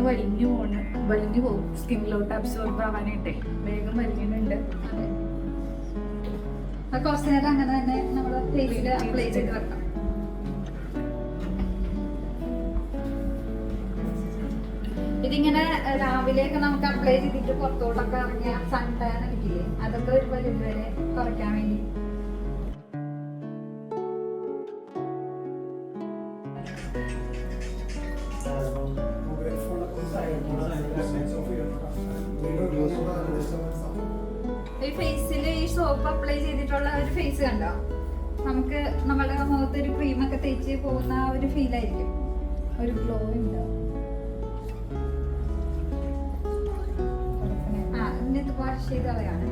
പെട്ടെന്ന് വലിഞ്ഞു പോകും സ്കിന്നിലോട്ട് അബ്സോർബ് ആവാനായിട്ടേ വേഗം വലിഞ്ഞിട്ടുണ്ട്. കുറച്ച് നേരം അങ്ങനെ തന്നെ നമ്മൾ ഫേസിൽ അപ്ലൈ ചെയ്ത് വെക്കാം. ഇതിങ്ങനെ രാവിലെയൊക്കെ നമുക്ക് അപ്ലൈ ചെയ്തിട്ട് പുറത്തോട്ടൊക്കെ ഇറങ്ങിയ സൺ ടാൻ അടിക്കില്ലേ, അതൊക്കെ ഒരു പരിധി വരെ കുറയ്ക്കാൻ വേണ്ടി. ഈ ഫേസിൽ ഈ സോപ്പ് അപ്ലൈ ചെയ്തിട്ടുള്ള ഒരു ഫേസ് കണ്ടോ, നമുക്ക് നമ്മുടെ മുഖത്ത് ഒരു ക്രീമൊക്കെ തേച്ച് പോകുന്ന ഒരു ഫീൽ ആയിരിക്കും, ഒരു ഗ്ലോ ഉണ്ടാവും. ഇത് വാഷ് ചെയ്ത് കളയാണ്.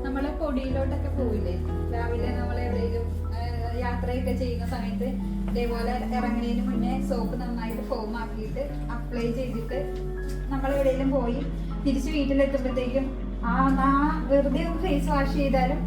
നമ്മള് പൊടിയിലോട്ടൊക്കെ പോയില്ലേ രാവിലെ, നമ്മൾ എവിടെയെങ്കിലും യാത്രയൊക്കെ ചെയ്യുന്ന സമയത്ത് ഇതേപോലെ ഇറങ്ങുന്നതിന് മുന്നേ സോപ്പ് നന്നായിട്ട് ഫോം ആക്കിയിട്ട് അപ്ലൈ ചെയ്തിട്ട് നമ്മൾ എവിടെയെങ്കിലും പോയി തിരിച്ച് വീട്ടിലെത്തുമ്പോഴത്തേക്കും വെറുതെ ഫേസ് വാഷ് ചെയ്താലും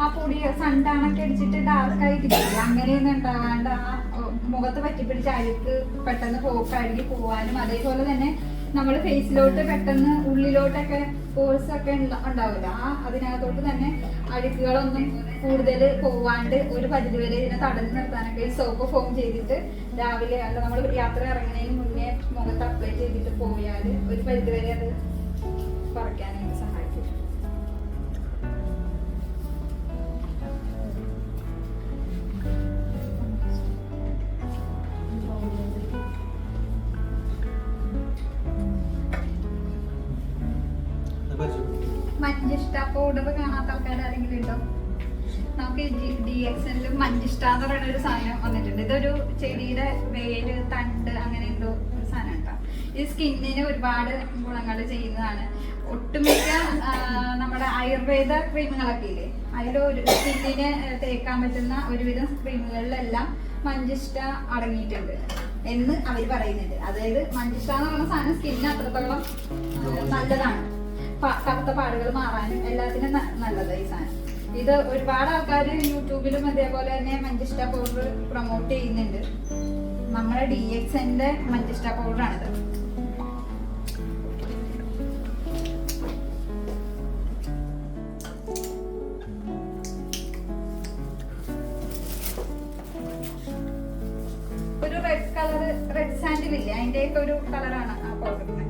ആ പൊടി സൺടാണൊക്കെ അടിച്ചിട്ട് ഡാർക്കായി കിട്ടില്ല. അങ്ങനെയൊന്നും ഉണ്ടാകാണ്ട് ആ മുഖത്ത് പറ്റിപ്പിടിച്ച് അഴുക്ക് പെട്ടെന്ന് കഴുകി പോവാനും, അതേപോലെ തന്നെ നമ്മൾ ഫേസിലോട്ട് പെട്ടെന്ന് ഉള്ളിലോട്ടൊക്കെ പോഴ്സ് ഒക്കെ ഉണ്ടാവില്ല, അതിനകത്തോട്ട് തന്നെ അഴുക്കുകളൊന്നും കൂടുതൽ പോവാണ്ട് ഒരു പരിധി വരെ ഇതിനെ തടഞ്ഞു നിർത്താനൊക്കെ സോപ്പ് ഫോം ചെയ്തിട്ട് രാവിലെ അല്ല നമ്മൾ യാത്ര ഇറങ്ങുന്നതിന് മുന്നേ മുഖത്ത് അപ്ലൈ ചെയ്തിട്ട് പോയാൽ ഒരു പരിധി വരെ അത് കുറയ്ക്കാനായിട്ട് സഹായിക്കും. മഞ്ചിഷ്ട പൗഡർ കാണാത്ത ആൾക്കാർ ആരെങ്കിലും ഉണ്ടോ? നമുക്ക് DXL മഞ്ചിഷ്ട എന്ന് പറയുന്ന ഒരു സാധനം വന്നിട്ടുണ്ട്. ഇതൊരു ചെടിയുടെ വേര്, തണ്ട്, അങ്ങനെ എന്തോ ഒരു സാധനം ഉണ്ടാവും. ഇത് സ്കിന്നിന് ഒരുപാട് ഗുണങ്ങൾ ചെയ്യുന്നതാണ്. ഒട്ടുമിക്ക നമ്മുടെ ആയുർവേദ ക്രീമുകളൊക്കെ ഇല്ലേ, അതിലൊരു സ്കിന്നിന് തേക്കാൻ പറ്റുന്ന ഒരുവിധം ക്രീമുകളിലെല്ലാം മഞ്ചിഷ്ട അടങ്ങിയിട്ടുണ്ട് എന്ന് അവർ പറയുന്നുണ്ട്. അതായത് മഞ്ചിഷ്ട എന്ന് പറയുന്ന സാധനം സ്കിന്നിന് അത്രത്തോളം നല്ലതാണ്, കറുത്ത പാടുകൾ മാറാനും എല്ലാത്തിനും നല്ലത് ഈ സാധനം. ഇത് ഒരുപാട് ആൾക്കാർ യൂട്യൂബിലും അതേപോലെ തന്നെ മഞ്ചിഷ്ട പൗഡർ പ്രൊമോട്ട് ചെയ്യുന്നുണ്ട്. നമ്മുടെ DXന്റെ മഞ്ചിഷ്ട പൗഡറാണിത്. ഒരു റെഡ് കളർ, റെഡ് സാൻഡിൽ ഇല്ലേ, അതിന്റെയൊക്കെ ഒരു കളറാണ് ആ പൗഡറിന്.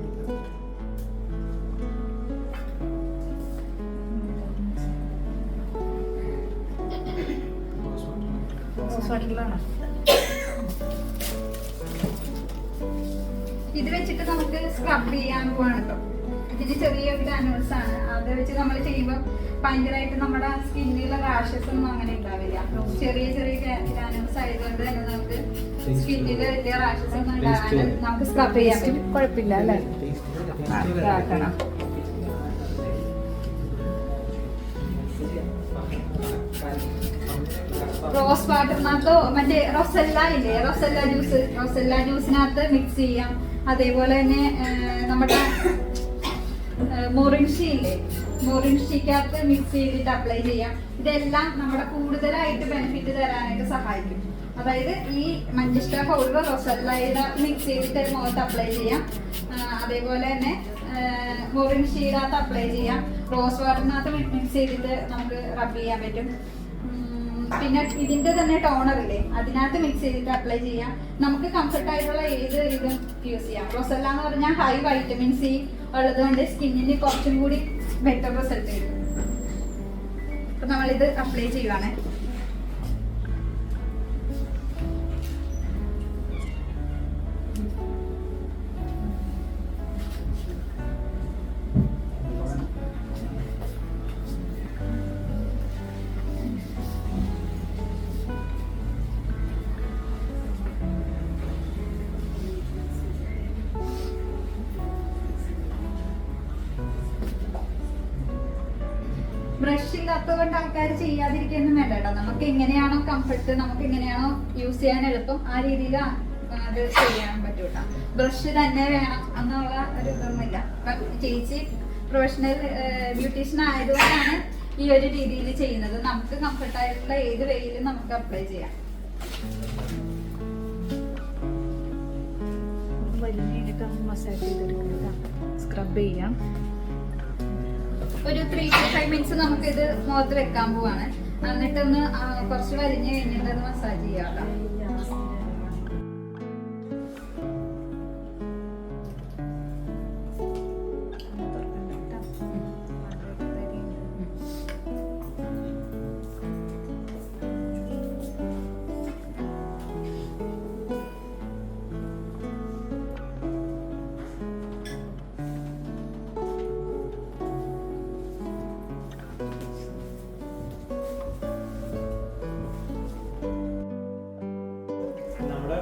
ഇത് വെച്ചിട്ട് നമുക്ക് സ്ക്രബ് ചെയ്യാൻ പോവാണല്ലോ. ഇതിന് ചെറിയ ഗ്രാനുൾസ് ആണ്, അത് വെച്ച് നമ്മൾ ചെയ്യുമ്പോൾ ഭയങ്കരമായിട്ട് നമ്മുടെ സ്കിന്നിലുള്ള റാഷസ് ഒന്നും അങ്ങനെ ഉണ്ടാവില്ല. ചെറിയ ചെറിയ ഗ്രാനുൾസ് ആയതുകൊണ്ട് തന്നെ നമുക്ക് സ്കിന്നിൽ വലിയ റാഷസ് ഒന്നും ഉണ്ടാകാണ്ട് നമുക്ക് സ്ക്രബ് ചെയ്യാൻ പറ്റും. കുഴപ്പമില്ല അല്ലേ? റോസ് വാട്ടറിനകത്തോ മറ്റേ റൊസെല്ല ഇല്ലേ, റൊസെല്ല ജ്യൂസിനകത്ത് മിക്സ് ചെയ്യാം. അതേപോലെ തന്നെ നമ്മുടെ മൊറിൻഷി ഇല്ലേ, മൊറിൻഷിക്കകത്ത് മിക്സ് ചെയ്തിട്ട് അപ്ലൈ ചെയ്യാം. ഇതെല്ലാം നമ്മുടെ കൂടുതലായിട്ട് ബെനിഫിറ്റ് തരാനായിട്ട് സഹായിക്കും. അതായത് ഈ മഞ്ചിഷ്ട പൗഡർ റൊസെല്ലയുടെ മിക്സ് ചെയ്തിട്ട് മുഖത്ത് അപ്ലൈ ചെയ്യാം. അതേപോലെ തന്നെ മൊറിൻഷിയുടെ അപ്ലൈ ചെയ്യാം. റോസ് വാട്ടറിനകത്ത് മിക്സ് ചെയ്തിട്ട് നമുക്ക് റബ് ചെയ്യാൻ പറ്റും. പിന്നെ ഇതിന്റെ തന്നെ ടോണർ ഇല്ലേ, അതിനകത്ത് മിക്സ് ചെയ്തിട്ട് അപ്ലൈ ചെയ്യാം. നമുക്ക് കംഫർട്ട് ആയിട്ടുള്ള ഏത് ഇതും യൂസ് ചെയ്യാം. റൊസെല്ല എന്ന് പറഞ്ഞാൽ ഹൈ വൈറ്റമിൻ സി ഉള്ളത് കൊണ്ട് സ്കിന്നിന് കുറച്ചും കൂടി ബെറ്റർ റിസൾട്ട് കിട്ടും. അപ്പൊ നമ്മളിത് അപ്ലൈ ചെയ്യുവാണ്. ബ്രഷ് ഇല്ലാത്തതുകൊണ്ട് ആൾക്കാർ ചെയ്യാതിരിക്കൊന്നും വേണ്ട കേട്ടോ. നമുക്ക് എങ്ങനെയാണോ കംഫർട്ട്, നമുക്ക് എങ്ങനെയാണോ യൂസ് ചെയ്യാൻ എളുപ്പം, ആ രീതിയിൽ അത് ചെയ്യാൻ പറ്റും കേട്ടോ. ബ്രഷ് തന്നെ വേണം എന്നുള്ള ഒരു ഇതൊന്നുമില്ല. ചേച്ചി പ്രൊഫഷണൽ ബ്യൂട്ടീഷ്യൻ ആയതുകൊണ്ടാണ് ഈ ഒരു രീതിയിൽ ചെയ്യുന്നത്. നമുക്ക് കംഫർട്ടായിട്ടുള്ള ഏത് വെയിലും നമുക്ക് അപ്ലൈ ചെയ്യാം. വലിഞ്ഞിട്ട് മസാജ് ചെയ്തെടുക്കുക, സ്ക്രബ് ചെയ്യാം. ഒരു 3 to 5 മിനിറ്റ്സ് നമുക്ക് ഇത് മുഖത്ത് വെക്കാൻ പോവാണ്. എന്നിട്ടൊന്ന് കുറച്ച് വലിഞ്ഞു കഴിഞ്ഞിട്ട് അത് മസാജ് ചെയ്യാം.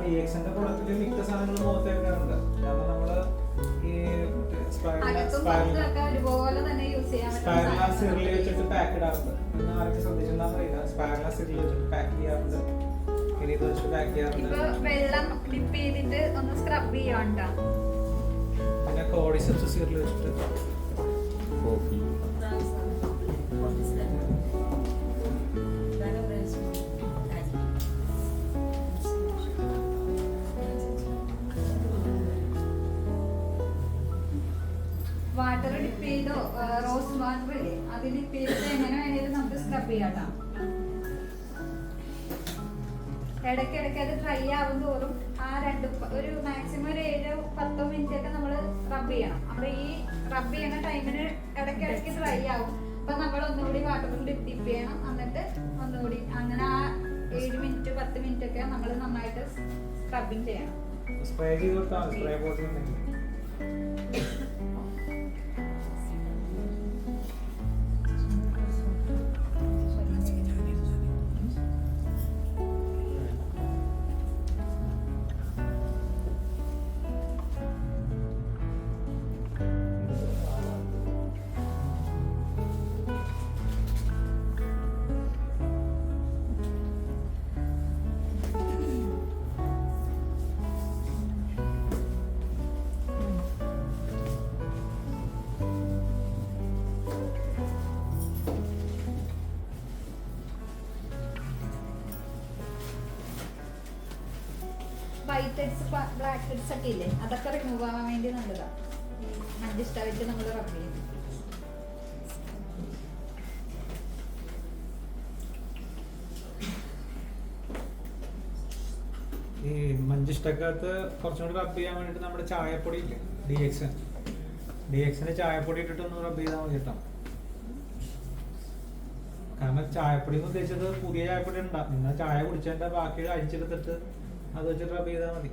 DXന്റെ പ്രൊഡക്റ്റിൽ മിക്ക സാധനങ്ങളും മുഖത്ത് വെക്കാറുണ്ട്. കാരണം നമ്മള് ഈ സ്പൈറലാ സിറിൽ വെച്ചിട്ട് പാക്ക് ഇടാറുണ്ട്. പിന്നെ ആർക്കും ശ്രദ്ധിച്ചിട്ടുണ്ടാകുന്ന അറിയില്ല. സ്പൈറലാ സിറിൽ വെച്ചിട്ട് പാക്ക് ചെയ്യാറുണ്ട്. ഇനി ഇത് വെച്ചിട്ട് പാക്ക് ചെയ്യാറുണ്ട്. വെള്ളം ഡിപ്പ് ചെയ്തിട്ട് ഒന്ന് സ്ക്രബ് ചെയ്യാണ്ട. പിന്നെ കോഡിസെപ്സ് സിറിൽ വെച്ചിട്ട് കോഫി. വാട്ടർ ഡിപ്പ് ചെയ്തോ റോസ് വാട്ടർ ഇല്ലേ അതിൽ ഡിപ്പ് ചെയ്തിട്ട് എങ്ങനെ വേണേലും നമുക്ക് സ്ക്രബ് ചെയ്യാട്ടോ. ഇടയ്ക്കിടയ്ക്ക് അത് ഡ്രൈ ആവും തോറും ഒരു മാക്സിമം ഒരു 7-10 മിനിറ്റ് ഒക്കെ നമ്മൾ റബ്ബ് ചെയ്യണം. അപ്പൊ ഈ റബ്ബ് ചെയ്യണ ടൈമിന് ഇടയ്ക്കിടയ്ക്ക് ഡ്രൈ ആവും. അപ്പൊ നമ്മൾ ഒന്നുകൂടി വാട്ടറിൽ ഡിപ്പ് ചെയ്യണം. എന്നിട്ട് ഒന്നുകൂടി അങ്ങനെ ആ 7 മിനിറ്റ് 10 മിനിറ്റ് ഒക്കെ നമ്മൾ നന്നായിട്ട് സ്ക്രബിങ് ചെയ്യണം. സ്പ്രേ ചെയ്ത് കൊടുത്താൽ spray bottle whiteheads blackheads ഒക്കെ ഇല്ലേ അതൊക്കെ റിമൂവ് ആവാൻ വേണ്ടി നല്ലതാണ്. മഞ്ചിഷ്ടായിട്ട് നമ്മൾ റബ്ബ് ചെയ്യും. ഈ മഞ്ചിഷ്ടക്കകത്ത് കുറച്ചും കൂടി റബ്ബ് ചെയ്യാൻ വേണ്ടിട്ട് നമ്മുടെ ചായപ്പൊടി ഇല്ലേ DXന്റെ ചായപ്പൊടി ഇട്ടിട്ടൊന്ന് റബ്ബ് ചെയ്താൽ മതി കേട്ടോ. കാരണം ചായപ്പൊടി എന്ന് ഉദ്ദേശിച്ചത് പുതിയ ചായപ്പൊടി ഉണ്ടാവും. നിങ്ങൾ ചായ കുടിച്ചതിന്റെ ബാക്കി അരിച്ചെടുത്തിട്ട് അത് വെച്ചിട്ട് റബ്ബ് ചെയ്താൽ മതി.